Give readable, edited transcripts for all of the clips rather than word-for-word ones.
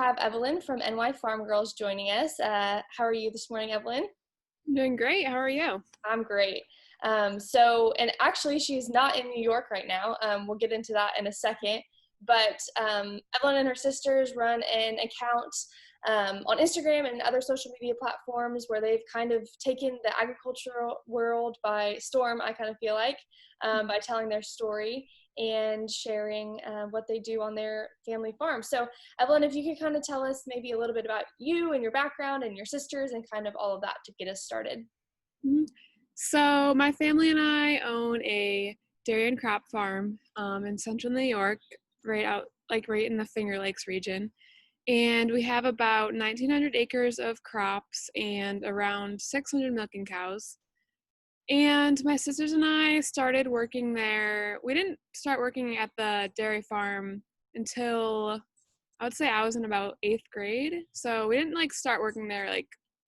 have Evelyn from NYFarmgirls joining us. How are you this morning, Evelyn? I'm doing great. How are you? I'm great. And actually she's not in New York right now. We'll get into that in a second. But Evelyn and her sisters run an account on Instagram and other social media platforms where they've kind of taken the agricultural world by storm, I kind of feel like, by telling their story and sharing what they do on their family farm. So Evelyn, if you could kind of tell us maybe a little bit about you and your background and your sisters and kind of all of that to get us started. Mhm. So my family and I own a dairy and crop farm in central New York, right in the Finger Lakes region. And we have about 1,900 acres of crops and around 600 milking cows. And my sisters and I started working there. We didn't start working at the dairy farm until I would say I was in about 8th grade. So we didn't start working there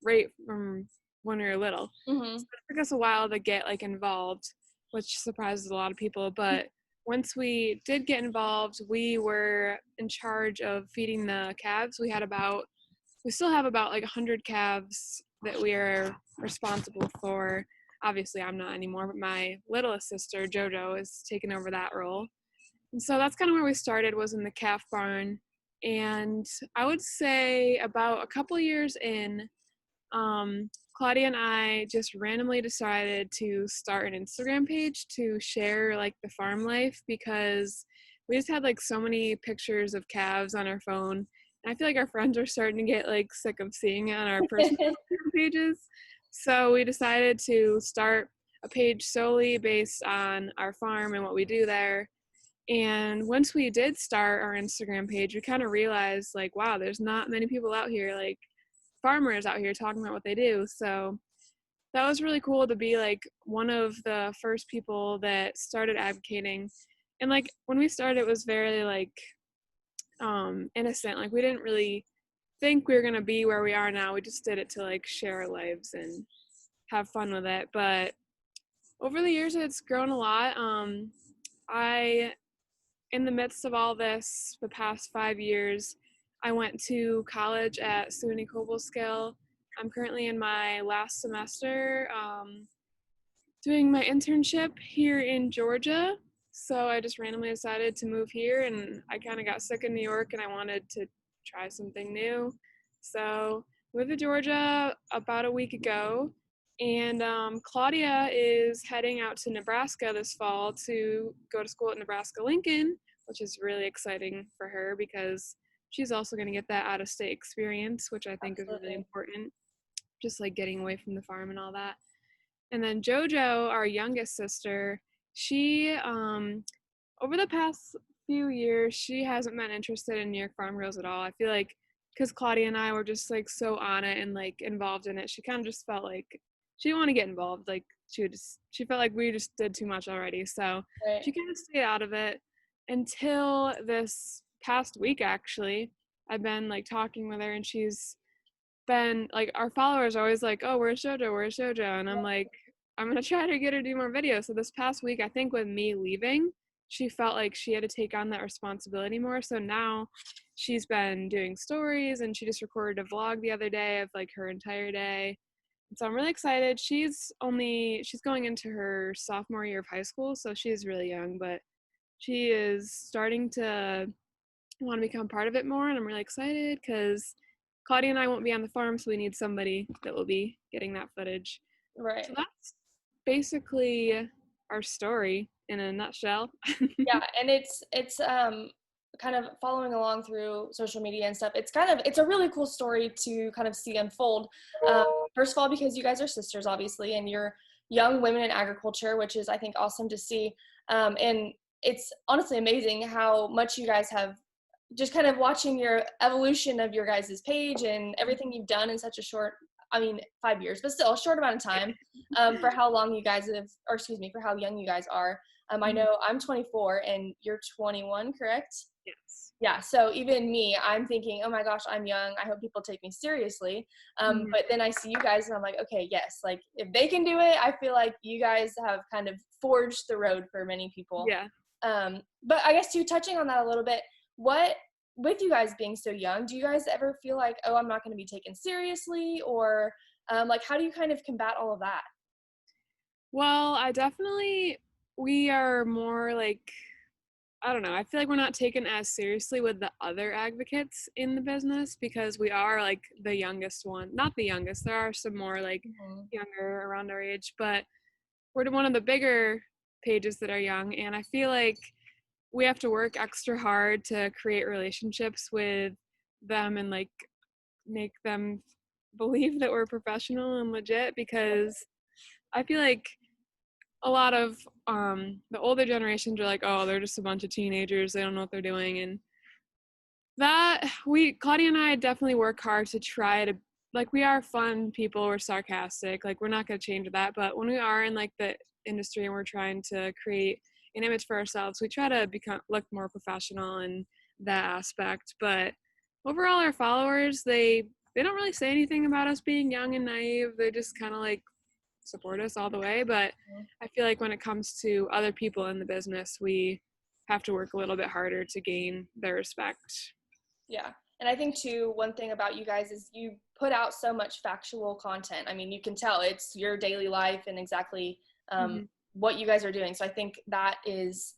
right from when we were little. Mm-hmm. So it took us a while to get involved, which surprises a lot of people. But once we did get involved, we were in charge of feeding the calves. We still have about 100 calves that we are responsible for. Obviously, I'm not anymore, but my littlest sister, JoJo, is taking over that role. And so that's kind of where we started, was in the calf barn. And I would say about a couple years in, Claudia and I just randomly decided to start an Instagram page to share the farm life, because we just had so many pictures of calves on our phone. And I feel like our friends are starting to get sick of seeing it on our personal Instagram pages. So we decided to start a page solely based on our farm and what we do there. And once we did start our Instagram page, we kind of realized wow, there's not many people out here, farmers out here, talking about what they do. So that was really cool to be one of the first people that started advocating. And when we started, it was very innocent. We didn't really think we were going to be where we are now. We just did it to share our lives and have fun with it. But over the years, it's grown a lot. In the midst of all this, the past 5 years, I went to college at SUNY Cobleskill. I'm currently in my last semester doing my internship here in Georgia. So I just randomly decided to move here, and I kind of got sick of New York and I wanted to try something new. So moved to Georgia about a week ago. And Claudia is heading out to Nebraska this fall to go to school at Nebraska-Lincoln, which is really exciting for her because she's also going to get that out-of-state experience, which I think Absolutely. is really important, just getting away from the farm and all that. And then JoJo, our youngest sister, she, over the past few years, she hasn't been interested in New York Farm Girls at all. I feel like because Claudia and I were just so on it and involved in it, she kind of just felt like she didn't want to get involved. She felt like we just did too much already. So Right. she kind of stayed out of it until this past week, actually. I've been talking with her, and she's been our followers are always oh, where's JoJo? And I'm I'm going to try to get her to do more videos. So this past week, I think with me leaving, she felt like she had to take on that responsibility more. So now she's been doing stories, and she just recorded a vlog the other day of her entire day. And so I'm really excited. She's going into her sophomore year of high school, so she's really young, but she is starting to want to become part of it more, and I'm really excited because Claudia and I won't be on the farm, so we need somebody that will be getting that footage. Right. So that's basically our story in a nutshell. Yeah, and it's kind of following along through social media and stuff. It's a really cool story to kind of see unfold. First of all, because you guys are sisters, obviously, and you're young women in agriculture, which is, I think, awesome to see. And it's honestly amazing how much you guys have, just kind of watching your evolution of your guys' page and everything you've done in such a short, 5 years, but still a short amount of time, for how long you guys have, or excuse me, for how young you guys are. I know I'm 24 and you're 21, correct? Yes. Yeah, so even me, I'm thinking, oh my gosh, I'm young. I hope people take me seriously. But then I see you guys and I'm like, okay, yes, if they can do it, I feel like you guys have kind of forged the road for many people. Yeah. But I guess touching on that a little bit, what with you guys being so young, do you guys ever feel like, oh, I'm not going to be taken seriously, or like how do you kind of combat all of that? Well, we are more like, I don't know, I feel like we're not taken as seriously with the other advocates in the business because we are like the youngest one. Not the youngest, there are some more like Mhm. younger around our age, but we're one of the bigger pages that are young. And I feel like we have to work extra hard to create relationships with them and like make them believe that we're professional and legit because I feel like a lot of the older generations are like, oh, they're just a bunch of teenagers, they don't know what they're doing. And that Claudia and I definitely work hard to try to, like, we are fun people, we're sarcastic, like we're not going to change that, but when we are in like the industry and we're trying to create an image for ourselves, we try to look more professional in that aspect. But overall, our followers, they don't really say anything about us being young and naive. They just kind of like support us all the way. But I feel like when it comes to other people in the business, we have to work a little bit harder to gain their respect. Yeah. And I think too, one thing about you guys is you put out so much factual content. I mean, you can tell it's your daily life and exactly Mm-hmm. what you guys are doing. So I think that is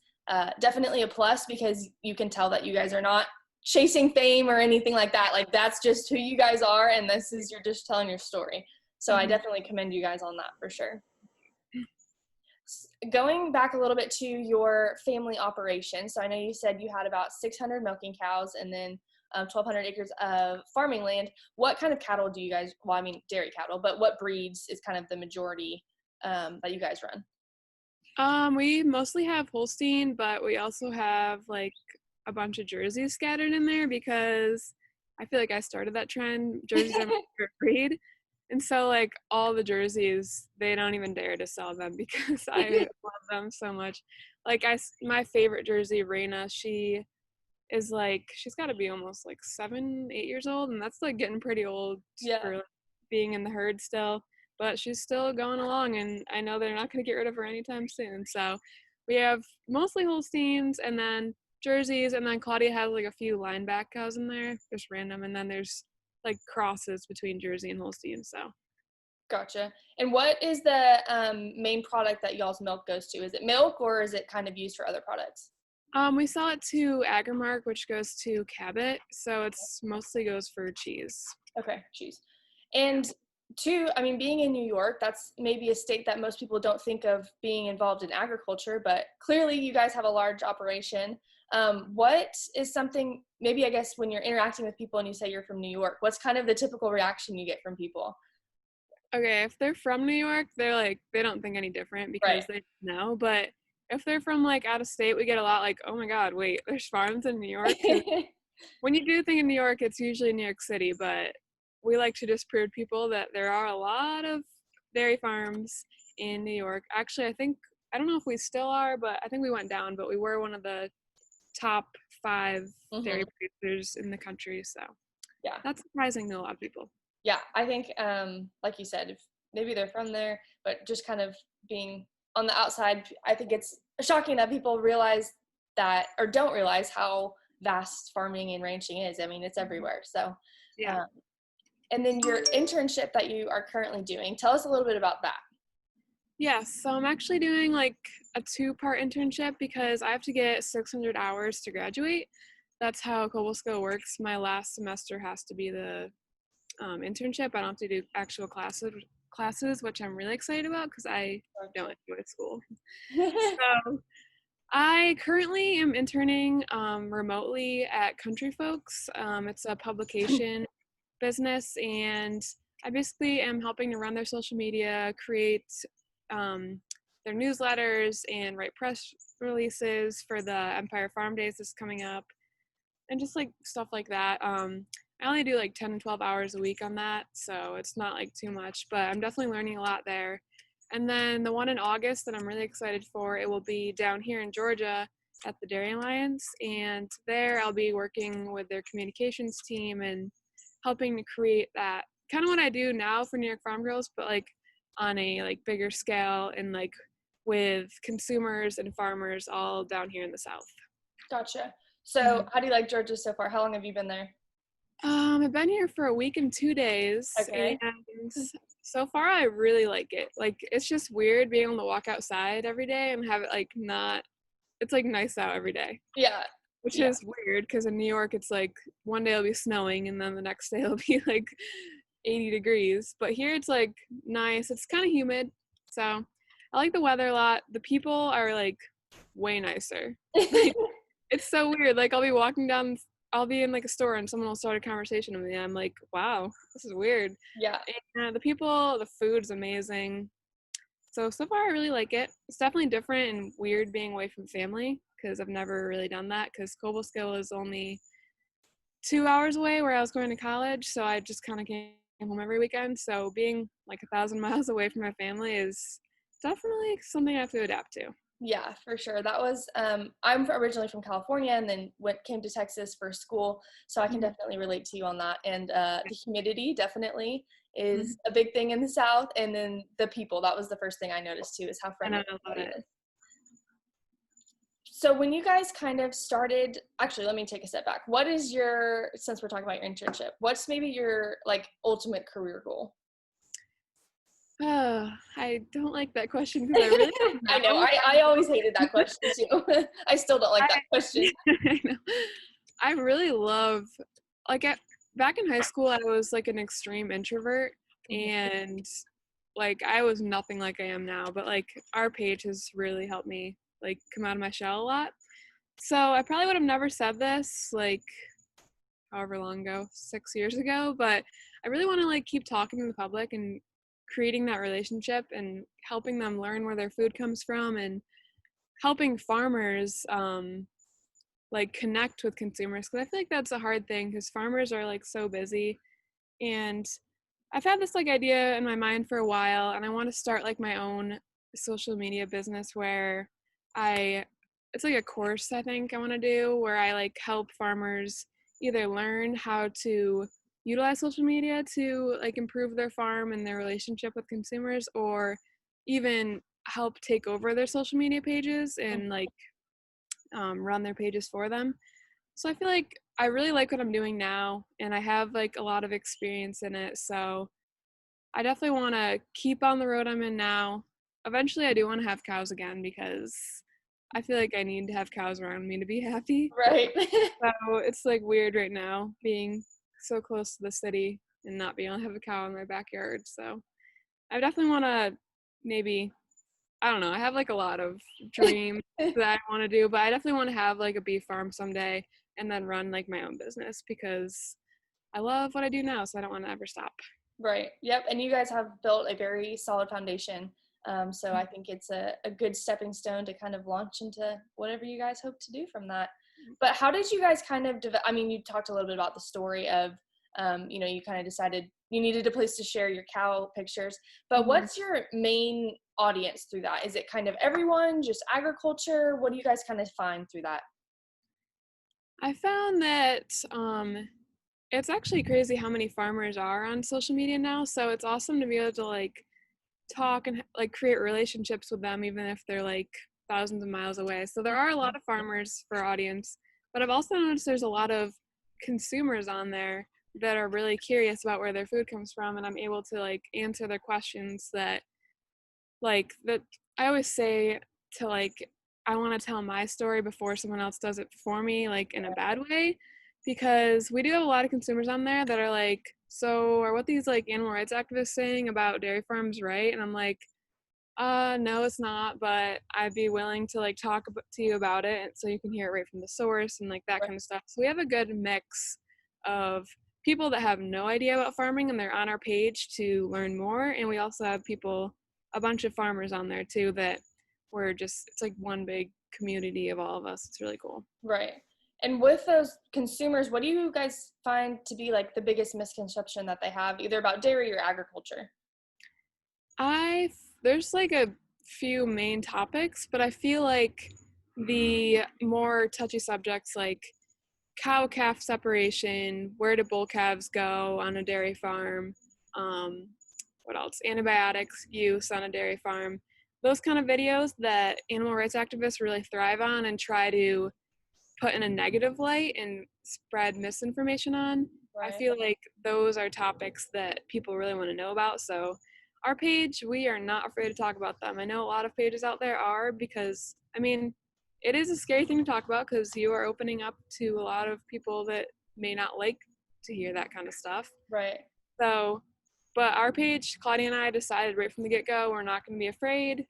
definitely a plus because you can tell that you guys are not chasing fame or anything like that. Like that's just who you guys are. And you're just telling your story. So I Mm-hmm. definitely commend you guys on that for sure. Going back a little bit to your family operation. So I know you said you had about 600 milking cows and then 1,200 acres of farming land. What kind of cattle do you guys, well, I mean, dairy cattle, but what breeds is kind of the majority that you guys run? We mostly have Holstein, but we also have like a bunch of jerseys scattered in there because I feel like I started that trend. Jerseys are my favorite breed. And so like all the jerseys, they don't even dare to sell them because I love them so much. Like my favorite jersey, Raina, she's got to be almost like 7, 8 years old, and that's like getting pretty old Yeah. for like, being in the herd still. But she's still going along, and I know they're not going to get rid of her anytime soon. So we have mostly Holsteins, and then jerseys, and then Claudia has like a few lineback cows in there, just random, and then there's like crosses between Jersey and Holstein. So Gotcha. And what is the main product that y'all's milk goes to? Is it milk or is it kind of used for other products? we sell it to Agrimark, which goes to Cabot, so it's mostly goes for cheese. Okay, cheese. And two, I mean, being in New York, that's maybe a state that most people don't think of being involved in agriculture, but clearly you guys have a large operation. What is something, maybe I guess when you're interacting with people and you say you're from New York, what's kind of the typical reaction you get from people? Okay, if they're from New York, they're like, they don't think any different Right. because they know. But if they're from like out of state, we get a lot like, oh my God, wait, there's farms in New York? Because when you do think of New York, it's usually New York City. But we like to just prove to people that there are a lot of dairy farms in New York. Actually, I don't know if we still are, but I think we went down, but we were one of the top 5 Hmm. dairy producers in the country. So Yeah. that's surprising to a lot of people. Yeah, I think, like you said, if maybe they're from there, but just kind of being on the outside, I think it's shocking that people realize that or don't realize how vast farming and ranching is. I mean, it's everywhere. So, Yeah. um, and then your internship that you are currently doing, tell us a little bit about that. Yes, so I'm actually doing like a 2-part internship because I have to get 600 hours to graduate. That's how Kobolsko works. My last semester has to be the internship. I don't have to do actual classes, which I'm really excited about because I don't enjoy school. So I currently am interning remotely at Country Folks. It's a publication business, and I basically am helping to run their social media, create their newsletters, and write press releases for the Empire Farm Days that's coming up, and just like stuff like that. I only do like 10 and 12 hours a week on that, so it's not like too much, but I'm definitely learning a lot there. And then the one in August that I'm really excited for, it will be down here in Georgia at the Dairy Alliance, and there I'll be working with their communications team and helping to create that kind of what I do now for NYFarmgirls, but like on a like bigger scale and like with consumers and farmers all down here in the South. Gotcha. So how do you like Georgia so far? How long have you been there? I've been here for a week and 2 days, Okay. and so far I really like it. Like, it's just weird being able to walk outside every day and have it like not. It's like nice out every day, Yeah. which Yeah. is weird because in New York it's like one day it'll be snowing and then the next day it'll be like 80 degrees. But here it's like nice. It's kind of humid, so I like the weather a lot. The people are like way nicer. It's so weird. Like, I'll be in like a store and someone will start a conversation with me. I'm like, wow, this is weird. Yeah. And the food's amazing. So far I really like it. It's definitely different and weird being away from family because I've never really done that because Cobleskill is only 2 hours away where I was going to college. So I just kind of came home every weekend. So being like 1,000 miles away from my family is definitely something I have to adapt to. Yeah, for sure. That was I'm originally from California and then came to Texas for school, so I can Mhm. definitely relate to you on that. And the humidity definitely Mhm. is a big thing in the South, and then the people. That was the first thing I noticed too, is how And I friendly love everybody it. is. So when you guys kind of started, actually, let me take a step back. What is your, since we're talking about your internship, what's maybe your like ultimate career goal? I don't like that question because I really don't I know. know. I always hated that question too. I still don't like I, that question. I know. I really love, like, back in high school, I was like an extreme introvert, Mhm. and like I was nothing like I am now. But like our page has really helped me like come out of my shell a lot. So I probably would have never said this like however long ago, 6 years ago, but I really want to like keep talking to the public and creating that relationship and helping them learn where their food comes from and helping farmers like connect with consumers because I feel like that's a hard thing because farmers are like so busy. And I've had this like idea in my mind for a while and I want to start like my own social media business where I it's like a course I think I want to do where I like help farmers either learn how to utilize social media to like improve their farm and their relationship with consumers or even help take over their social media pages and like run their pages for them. So I feel like I really like what I'm doing now and I have like a lot of experience in it. So I definitely want to keep on the road I'm in now. Eventually I do want to have cows again because I feel like I need to have cows around me to be happy. Right. So it's like weird right now being so close to the city and not being able to have a cow in my backyard. So I definitely want to maybe I don't know. I have like a lot of dreams that I want to do, but I definitely want to have like a beef farm someday and then run like my own business because I love what I do now, so I don't want to ever stop. Right. Yep. And you guys have built a very solid foundation. So I think it's a good stepping stone to kind of launch into whatever you guys hope to do from that. But how did you guys kind of I mean, you talked a little bit about the story of, you kind of decided you needed a place to share your cow pictures. But Mhm. what's your main audience through that? Is it kind of everyone, just agriculture? What do you guys kind of find through that? I found that it's actually crazy how many farmers are on social media now, so it's awesome to be able to like talk and like create relationships with them even if they're like thousands of miles away. So there are a lot of farmers for audience, but I've also noticed there's a lot of consumers on there that are really curious about where their food comes from and I'm able to like answer their questions that I always say to like I want to tell my story before someone else does it for me like in a bad way because we do have a lot of consumers on there that are like so are what these like animal rights activists saying about dairy farms right and I'm like no it's not but I'd be willing to like talk to you about it so you can hear it right from the source and like that kind of stuff so we have a good mix of people that have no idea about farming and they're on our page to learn more and we also have people a bunch of farmers on there too that we're just it's like one big community of all of us it's really cool. Right. And with those consumers, what do you guys find to be like the biggest misconception that they have either about dairy or agriculture? I there's like a few main topics but I feel like the more touchy subjects like cow calf separation, where do bull calves go on a dairy farm, um, what else? Antibiotics use on a dairy farm. Those kind of videos that animal rights activists really thrive on and try to put in a negative light and spread misinformation on. I Right. feel like those are topics that people really want to know about. So our page, we are not afraid to talk about them. I know a lot of pages out there are, because I mean, it is a scary thing to talk about because you are opening up to a lot of people that may not like to hear that kind of stuff. Right. So, but our page, Claudia and I decided right from the get-go, we're not going to be afraid,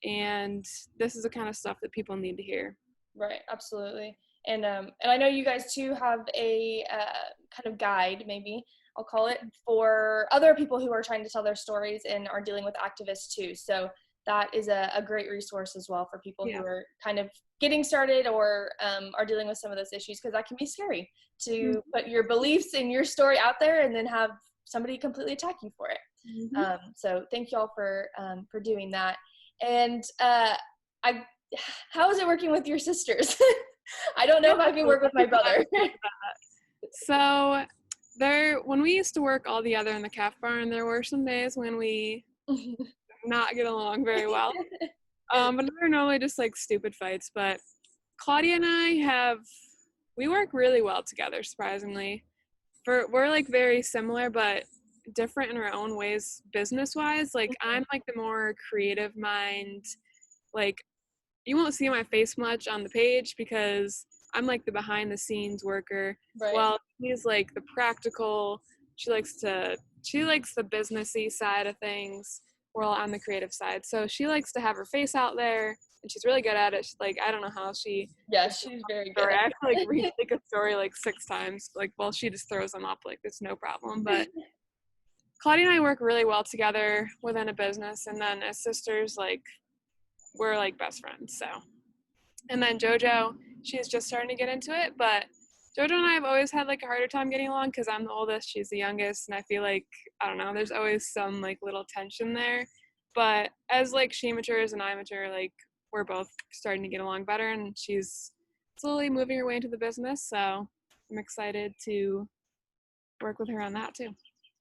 and this is the kind of stuff that people need to hear. Right, absolutely. And I know you guys too have a kind of guide, maybe I'll call it, for other people who are trying to tell their stories and are dealing with activists too. So that is a great resource as well for people who are kind of getting started or are dealing with some of those issues, because that can be scary to put your beliefs in your story out there and then have somebody completely attack you for it. So thank you all for doing that. And how is it working with your sisters? I don't know if I can work with my brother. So when we used to work all together in the calf barn, there were some days when we not get along very well. But they're normally just like stupid fights. But Claudia and I we work really well together, surprisingly. We're like very similar, but different in our own ways business wise. Like I'm like the more creative mind. Like you won't see my face much on the page because I'm like the behind the scenes worker. Right. While he's like the practical, she likes the businessy side of things, while I'm the creative side. So she likes to have her face out there, and she's really good at it. She's like, I don't know how she's very good. I have to like read like a story like 6 times. Like, well, she just throws them up like it's no problem. But Claudia and I work really well together within a business, and then as sisters, like we're like best friends. So, and then JoJo, she's just starting to get into it, but JoJo and I have always had like a harder time getting along because I'm the oldest, she's the youngest, and I feel like, I don't know, there's always some like little tension there. But as like she matures and I mature, like we're both starting to get along better, and she's slowly moving her way into the business. So I'm excited to work with her on that too.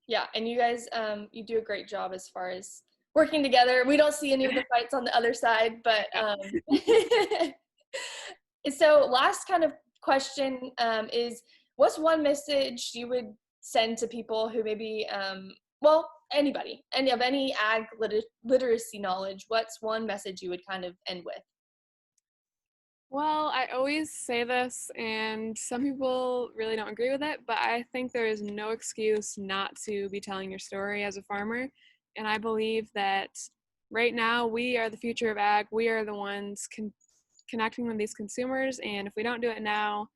Yeah, and you guys, you do a great job as far as working together. We don't see any of the fights on the other side, but so last kind of question is, what's one message you would send to people who maybe, well, anybody, any ag literacy knowledge? What's one message you would kind of end with? Well, I always say this, and some people really don't agree with it, but I think there is no excuse not to be telling your story as a farmer. And I believe that right now we are the future of ag. We are the ones connecting with these consumers, and if we don't do it now,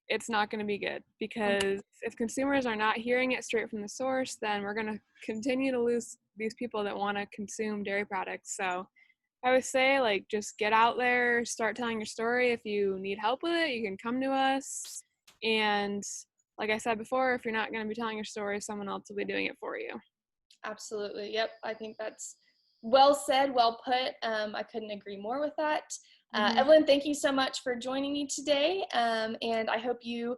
it's not going to be good, because if consumers are not hearing it straight from the source, then we're going to continue to lose these people that want to consume dairy products. So I would say, like, just get out there, start telling your story. If you need help with it, you can come to us. And like I said before, if you're not going to be telling your story, someone else will be doing it for you. Absolutely. Yep. I think that's well said, well put. I couldn't agree more with that. Evelyn, thank you so much for joining me today. And I hope you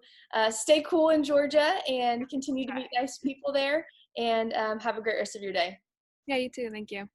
stay cool in Georgia and continue to meet nice people there, and have a great rest of your day. Yeah, you too. Thank you.